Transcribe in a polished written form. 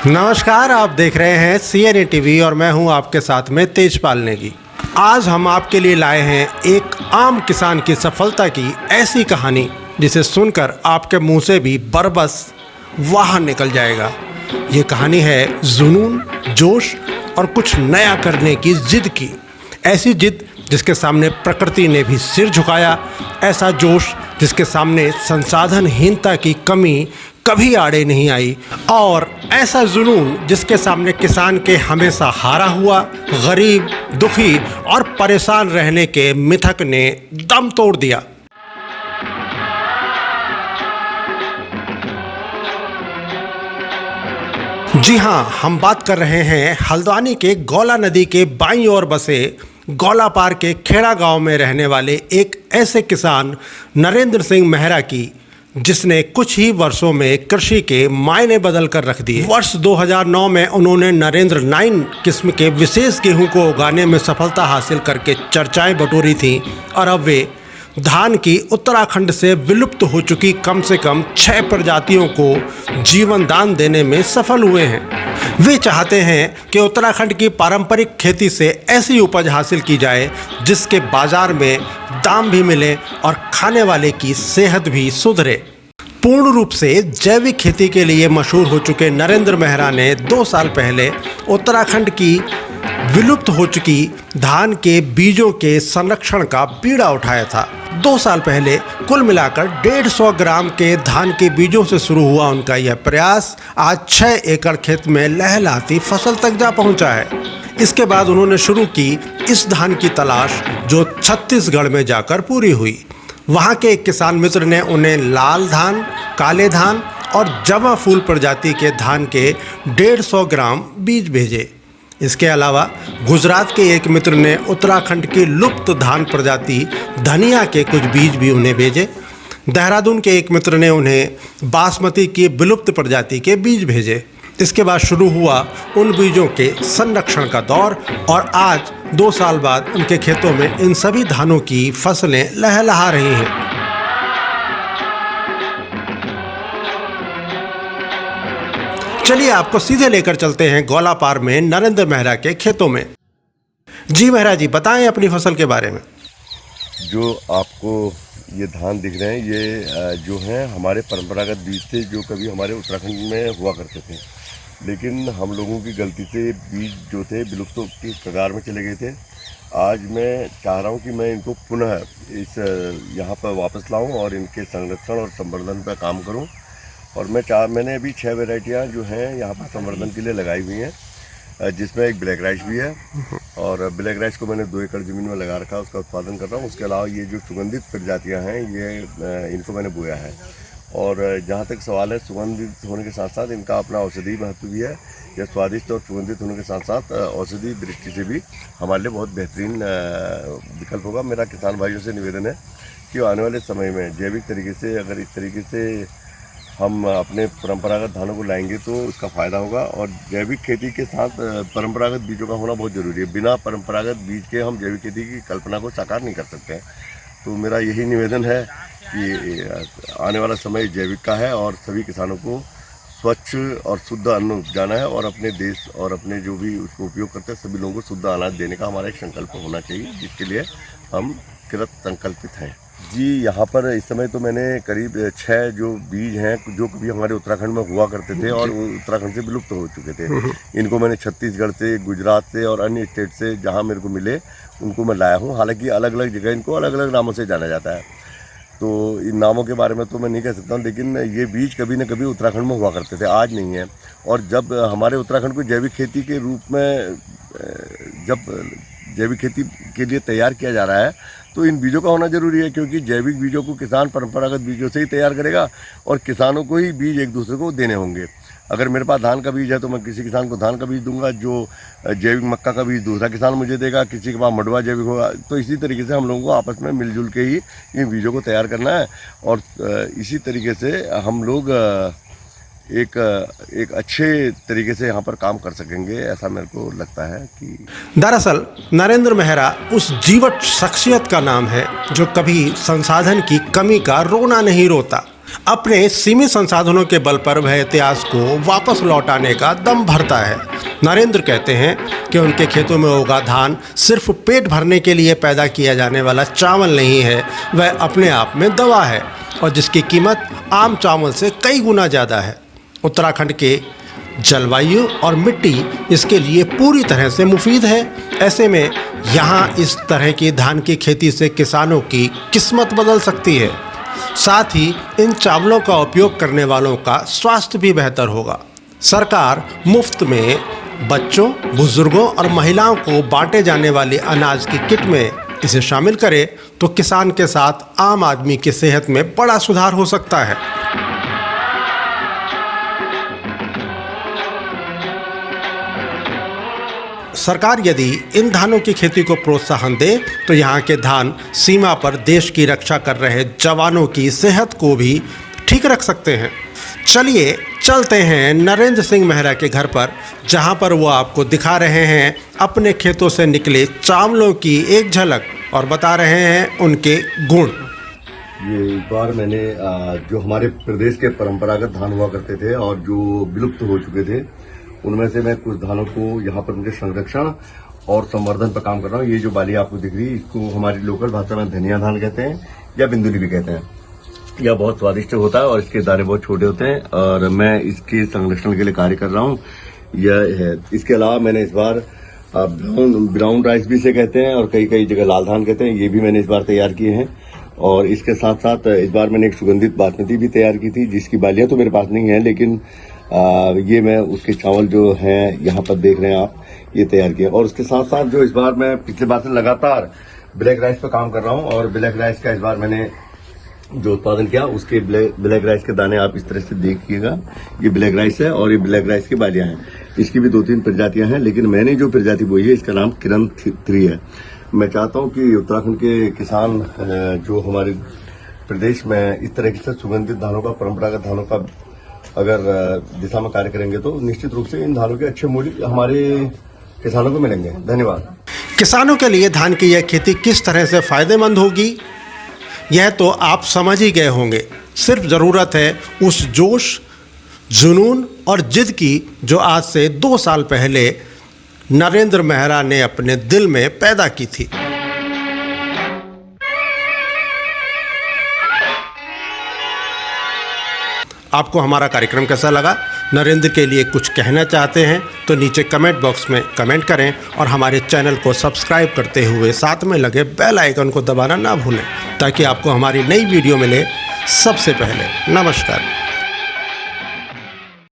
नमस्कार, आप देख रहे हैं CNA टीवी और मैं हूं आपके साथ में तेजपाल नेगी। आज हम आपके लिए लाए हैं एक आम किसान की सफलता की ऐसी कहानी जिसे सुनकर आपके मुंह से भी बरबस वाह निकल जाएगा। ये कहानी है जुनून, जोश और कुछ नया करने की जिद की। ऐसी जिद जिसके सामने प्रकृति ने भी सिर झुकाया, ऐसा जोश जिसके सामने संसाधनहीनता की कमी कभी आड़े नहीं आई, और ऐसा जुनून जिसके सामने किसान के हमेशा हारा हुआ, गरीब, दुखी और परेशान रहने के मिथक ने दम तोड़ दिया। जी हाँ, हम बात कर रहे हैं हल्द्वानी के गौला नदी के बाईं ओर बसे गौलापार के खेड़ा गांव में रहने वाले एक ऐसे किसान नरेंद्र सिंह मेहरा की, जिसने कुछ ही वर्षों में कृषि के मायने बदल कर रख दिए। वर्ष 2009 में उन्होंने नरेंद्र 9 किस्म के विशेष गेहूं को उगाने में सफलता हासिल करके चर्चाएं बटोरी थीं, और अब वे धान की उत्तराखंड से विलुप्त हो चुकी कम से कम 6 प्रजातियों को जीवन दान देने में सफल हुए हैं। वे चाहते हैं कि उत्तराखंड की पारंपरिक खेती से ऐसी उपज हासिल की जाए जिसके बाजार में दाम भी मिले और खाने वाले की सेहत भी सुधरे। पूर्ण रूप से जैविक खेती के लिए मशहूर हो चुके नरेंद्र मेहरा ने 2 साल पहले उत्तराखंड की विलुप्त हो चुकी धान के बीजों के संरक्षण का बीड़ा उठाया था। 2 साल पहले कुल मिलाकर 150 ग्राम के धान के बीजों से शुरू हुआ उनका यह प्रयास आज 6 एकड़ खेत में लहलहाती फसल तक जा पहुंचा है। इसके बाद उन्होंने शुरू की इस धान की तलाश, जो छत्तीसगढ़ में जाकर पूरी हुई। वहां के एक किसान मित्र ने उन्हें लाल धान, काले धान और जवा फूल प्रजाति के धान के 150 ग्राम बीज भेजे। इसके अलावा गुजरात के एक मित्र ने उत्तराखंड की लुप्त धान प्रजाति धनिया के कुछ बीज भी उन्हें भेजे। देहरादून के एक मित्र ने उन्हें बासमती की विलुप्त प्रजाति के बीज भेजे। इसके बाद शुरू हुआ उन बीजों के संरक्षण का दौर, और आज 2 साल बाद उनके खेतों में इन सभी धानों की फसलें लहलहा रही हैं। चलिए आपको सीधे लेकर चलते हैं गौलापार में नरेंद्र मेहरा के खेतों में। जी मेहरा जी, बताएं अपनी फसल के बारे में। जो आपको ये धान दिख रहे हैं, ये जो हैं हमारे परंपरागत बीज थे, जो कभी हमारे उत्तराखंड में हुआ करते थे, लेकिन हम लोगों की गलती से बीज जो थे विलुप्त की कगार में चले गए थे। आज मैं चाह रहा हूँ कि मैं इनको पुनः इस यहाँ पर वापस लाऊं और इनके संरक्षण और संवर्धन पर काम करूँ। और मैंने अभी 6 वैरायटियाँ जो हैं यहाँ पर संवर्धन के लिए लगाई हुई हैं, जिसमें एक ब्लैक राइस भी है, और ब्लैक राइस को मैंने 2 एकड़ ज़मीन में लगा रखा है, उसका उत्पादन कर रहा हूँ। उसके अलावा ये जो सुगंधित प्रजातियाँ हैं, ये इनको मैंने बोया है। और जहाँ तक सवाल है, सुगंधित होने के साथ साथ इनका अपना औषधि महत्व भी है। यह स्वादिष्ट और सुगंधित होने के साथ साथ औषधि दृष्टि से भी हमारे लिए बहुत बेहतरीन विकल्प होगा। मेरा किसान भाइयों से निवेदन है कि आने वाले समय में जैविक तरीके से, अगर इस तरीके से हम अपने परंपरागत धानों को लाएंगे तो उसका फ़ायदा होगा। और जैविक खेती के साथ परंपरागत बीजों का होना बहुत ज़रूरी है। बिना परंपरागत बीज के हम जैविक खेती की कल्पना को साकार नहीं कर सकते हैं। तो मेरा यही निवेदन है कि आने वाला समय जैविक का है, और सभी किसानों को स्वच्छ और शुद्ध अन्न उपजाना है, और अपने देश और अपने जो भी उसको उपयोग करते हैं सभी लोगों को शुद्ध अनाज देने का हमारा एक संकल्प होना चाहिए, जिसके लिए हम कृत संकल्पित हैं। जी, यहाँ पर इस समय तो मैंने करीब 6 जो बीज हैं, जो कभी हमारे उत्तराखंड में हुआ करते थे और उत्तराखंड से विलुप्त हो चुके थे, इनको मैंने छत्तीसगढ़ से, गुजरात से और अन्य स्टेट से जहाँ मेरे को मिले उनको मैं लाया हूँ। हालांकि अलग अलग जगह इनको अलग अलग नामों से जाना जाता है, तो इन नामों के बारे में तो मैं नहीं कह सकता हूँ, लेकिन ये बीज कभी न कभी उत्तराखंड में हुआ करते थे, आज नहीं है। और जब हमारे उत्तराखंड को जैविक खेती के रूप में, जब जैविक खेती के लिए तैयार किया जा रहा है, तो इन बीजों का होना ज़रूरी है, क्योंकि जैविक बीजों को किसान परंपरागत बीजों से ही तैयार करेगा, और किसानों को ही बीज एक दूसरे को देने होंगे। अगर मेरे पास धान का बीज है तो मैं किसी किसान को धान का बीज दूंगा, जो जैविक मक्का का बीज दूसरा किसान मुझे देगा, किसी के पास मडवा जैविक होगा। तो इसी तरीके से हम लोगों को आपस में मिलजुल के ही इन बीजों को तैयार करना है, और इसी तरीके से हम लोग एक अच्छे तरीके से यहाँ पर काम कर सकेंगे, ऐसा मेरे को लगता है। कि दरअसल नरेंद्र मेहरा उस जीवट शख्सियत का नाम है जो कभी संसाधन की कमी का रोना नहीं रोता। अपने सीमित संसाधनों के बल पर वह इतिहास को वापस लौटाने का दम भरता है। नरेंद्र कहते हैं कि उनके खेतों में उगा धान सिर्फ पेट भरने के लिए पैदा किया जाने वाला चावल नहीं है, वह अपने आप में दवा है और जिसकी कीमत आम चावल से कई गुना ज़्यादा है। उत्तराखंड के जलवायु और मिट्टी इसके लिए पूरी तरह से मुफीद है। ऐसे में यहाँ इस तरह की धान की खेती से किसानों की किस्मत बदल सकती है। साथ ही इन चावलों का उपयोग करने वालों का स्वास्थ्य भी बेहतर होगा। सरकार मुफ्त में बच्चों, बुजुर्गों और महिलाओं को बांटे जाने वाली अनाज की किट में इसे शामिल करे तो किसान के साथ आम आदमी की सेहत में बड़ा सुधार हो सकता है। सरकार यदि इन धानों की खेती को प्रोत्साहन दे तो यहाँ के धान सीमा पर देश की रक्षा कर रहे जवानों की सेहत को भी ठीक रख सकते हैं। चलिए चलते हैं नरेंद्र सिंह मेहरा के घर पर, जहाँ पर वो आपको दिखा रहे हैं अपने खेतों से निकले चावलों की एक झलक और बता रहे हैं उनके गुण। ये एक बार मैंने जो हमारे प्रदेश के परंपरागत धान हुआ करते थे और जो विलुप्त हो चुके थे, उनमें से मैं कुछ धानों को यहाँ पर उनके संरक्षण और संवर्धन पर काम कर रहा हूँ। ये जो बाली आपको दिख रही है, इसको हमारी लोकल भाषा में धनिया धान कहते हैं या बिंदुली भी कहते हैं। यह बहुत स्वादिष्ट होता है और इसके दाने बहुत छोटे होते हैं और मैं इसके संरक्षण के लिए कार्य कर रहा हूँ। यह है। इसके अलावा मैंने इस बार ब्राउन राइस भी से कहते हैं और कई जगह लाल धान कहते हैं, ये भी मैंने इस बार तैयार किए हैं। और इसके साथ साथ इस बार मैंने एक सुगंधित बासमती भी तैयार की थी, जिसकी बालियां तो मेरे पास नहीं है, लेकिन ये मैं उसके चावल जो हैं यहाँ पर देख रहे हैं आप, ये तैयार किए। और उसके साथ साथ जो इस बार मैं पिछले बार से लगातार ब्लैक राइस पर काम कर रहा हूँ और ब्लैक राइस का इस बार मैंने जो उत्पादन किया उसके ब्लैक राइस के दाने आप इस तरह से देखिएगा। ये ब्लैक राइस है और ये ब्लैक राइस की बालियां हैं। इसकी भी 2-3 प्रजातियां हैं, लेकिन मैंने जो प्रजाति बोई है इसका नाम किरण 3 है। मैं चाहता हूं कि उत्तराखंड के किसान जो हमारे प्रदेश में इस तरह से सुगंधित धानों का, परंपरागत धानों का अगर दिशा में कार्य करेंगे तो निश्चित रूप से इन धानों के अच्छे मूल्य हमारे किसानों को मिलेंगे। धन्यवाद। किसानों के लिए धान की यह खेती किस तरह से फायदेमंद होगी यह तो आप समझ ही गए होंगे। सिर्फ ज़रूरत है उस जोश, जुनून और जिद की जो आज से 2 साल पहले नरेंद्र मेहरा ने अपने दिल में पैदा की थी। आपको हमारा कार्यक्रम कैसा लगा? नरेंद्र के लिए कुछ कहना चाहते हैं तो नीचे कमेंट बॉक्स में कमेंट करें और हमारे चैनल को सब्सक्राइब करते हुए साथ में लगे बेल आइकन को दबाना ना भूलें ताकि आपको हमारी नई वीडियो मिले सबसे पहले। नमस्कार।